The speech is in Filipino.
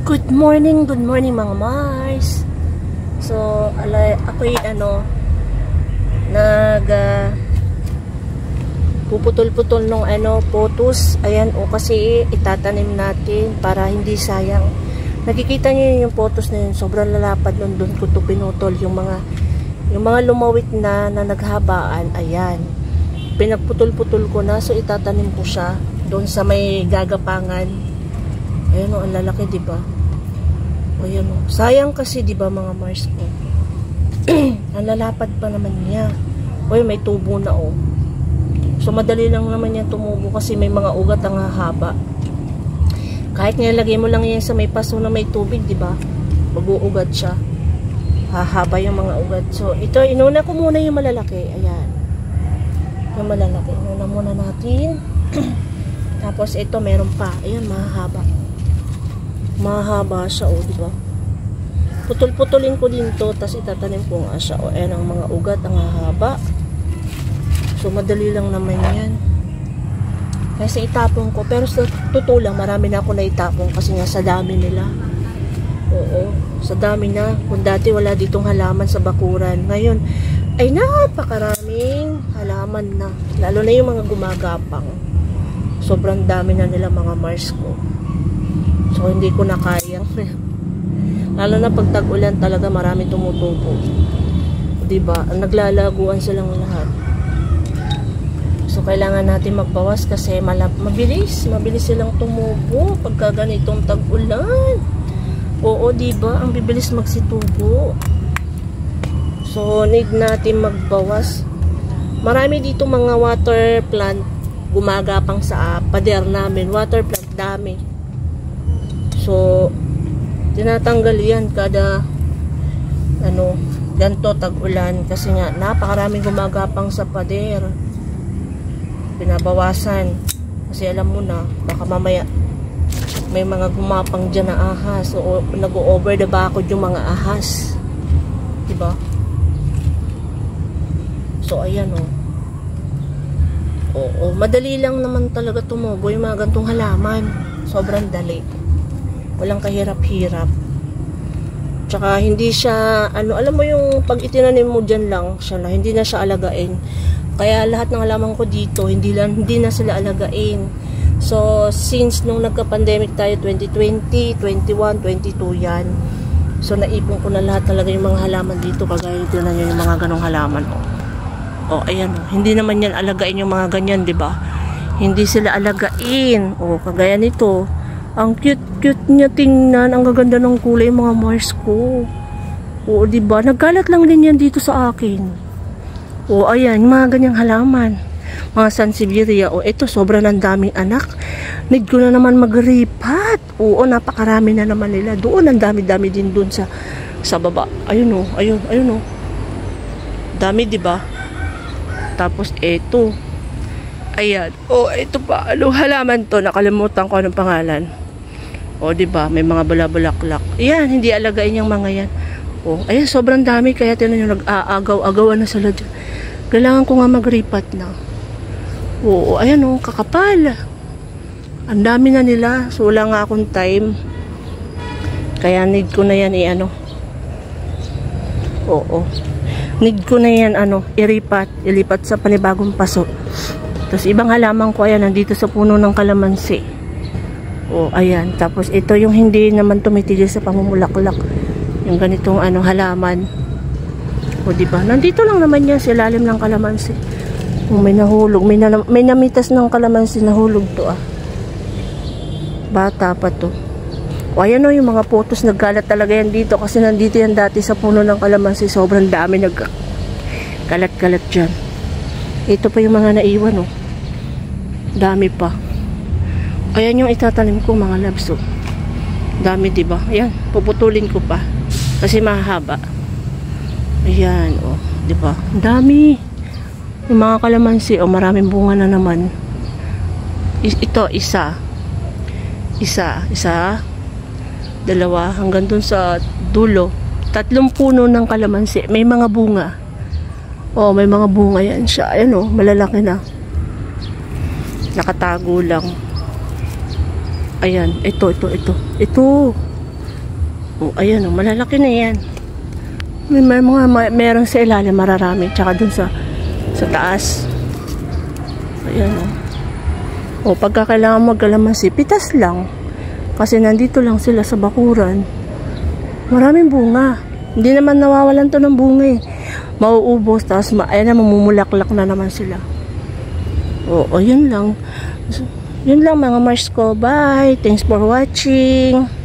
Good morning mga Mars. So, ako'y puputol-putol nung photos. Ayan, kasi itatanim natin para hindi sayang. Nakikita niyo yung photos na yun, sobrang lalapad nun, doon ko to pinutol yung mga lumawit na naghabaan. Ayan, pinagputol-putol ko na, so itatanim ko siya doon sa may gagapangan. Ayan ang lalaki, diba? Ayan sayang kasi, diba mga Mars ko? Ang lalapad pa naman niya. May tubo na So madali lang naman yan tumubo kasi may mga ugat ang hahaba. Kahit nilagay mo lang yan sa may paso na may tubig, diba? Mag-uugat siya. Hahaba yung mga ugat. So ito, inuna ko muna yung malalaki. Ayan. Yung malalaki. Inuna muna natin. Tapos ito, meron pa. Ayan, mahaba. Mahaba siya, diba? Putol-putulin ko din to, tapos itatanim ko nga siya. Ayan ang mga ugat, ang hahaba. So, madali lang naman yan. Kasi itapon ko. Pero sa totoo lang, marami na ako na itapon kasi nga sa dami nila. Sa dami na. Kung dati wala ditong halaman sa bakuran. Ngayon, ay napakaraming halaman na. Lalo na yung mga gumagapang. Sobrang dami na nila mga Mars ko. So, hindi ko na kayang. Lalo na pag tag-ulan talaga marami tumutubo. Diba? Naglalaguan silang lahat. So, kailangan natin magbawas kasi mabilis silang tumubo pagka ganitong tag-ulan. Diba? Ang bibilis magsitubo. So, need natin magbawas. Marami dito mga water plant gumagapang sa pader namin. Water plant dami. So, tinatanggal yan kada ganto tag-ulan kasi nga napakaraming gumagapang sa pader. Pinabawasan kasi alam mo na baka mamaya may mga gumapang dyan na ahas o nag-over the bakod yung mga ahas, diba? So ayan madali lang naman talaga tumubo yung mga gantong halaman. Sobrang dali, walang kahirap-hirap. Tsaka hindi siya alam mo yung pag itinanim mo dyan lang siya na hindi na siya alagain. Kaya lahat ng halaman ko dito hindi na sila alagain. So since nung nagka-pandemic tayo 2020, 21, 22 yan. So naipon ko na lahat talaga yung mga halaman dito. Kagaya dito na yung mga ganong halaman ayan hindi naman yan alagain yung mga ganyan, diba? Hindi sila alagain. Kagaya nito, ang cute niya tingnan, ang gaganda ng kulay mga Mars ko. Diba? Nagkalat lang din yan dito sa akin. Ayan, mga ganyang halaman. Mga Sansevieria. Ito, sobrang ang daming anak. Need ko na naman magripat. Napakarami na naman nila. Doon, ang dami-dami din doon sa baba. Ayun ayun. Dami, diba? Tapos, ito. Ayan. Ito pa. Halaman to. Nakalimutan ko anong pangalan. Diba? May mga bula-bulaklak. Ayan, hindi alagain yung mga yan. Ayan, sobrang dami. Kaya tinan nyo, nag-aagaw-agawan na sila dyan. Kailangan ko nga mag-ripat na. Ayan kakapal. Ang dami na nila. So, wala nga akong time. Kaya need ko na yan need ko na yan ilipat sa panibagong paso. Tapos ibang halaman ko, ayan, nandito sa puno ng kalamansi. Ayan. Tapos ito yung hindi naman tumitigil sa pamumulaklak. Yung ganitong halaman. Diba? Nandito lang naman yan sa ilalim ng kalamansi. May nahulog. May namitas ng kalamansi, nahulog to Bata pa to. Ayan yung mga photos, nagkalat talaga yan dito kasi nandito yan dati sa puno ng kalamansi. Sobrang dami nagkalat-kalat dyan. Ito pa yung mga naiwan dami pa. Ayan yung itatanim ko mga labs dami, diba? Ayan, puputulin ko pa kasi mahaba. Ayan diba? Dami yung mga kalamansi. Maraming bunga na naman. Ito, isa, dalawa, hanggang dun sa dulo. 3 puno ng kalamansi. May mga bunga. May mga bunga yan siya. Ayan malalaki na. Nakatago lang. Ayan, ito. Oh, ayan oh, malalaki na yan. Meron sa ilalim mararami, tsaka dun sa taas. Ayan oh. O pagka kailangan magkalamansi, pitas lang. Kasi nandito lang sila sa bakuran. Maraming bunga. Hindi naman nawawalan to ng bunga eh. Mauubos, tapos ayan na, mamumulaklak na naman sila. O yun lang. Yun lang mga Mars ko. Bye. Thanks for watching.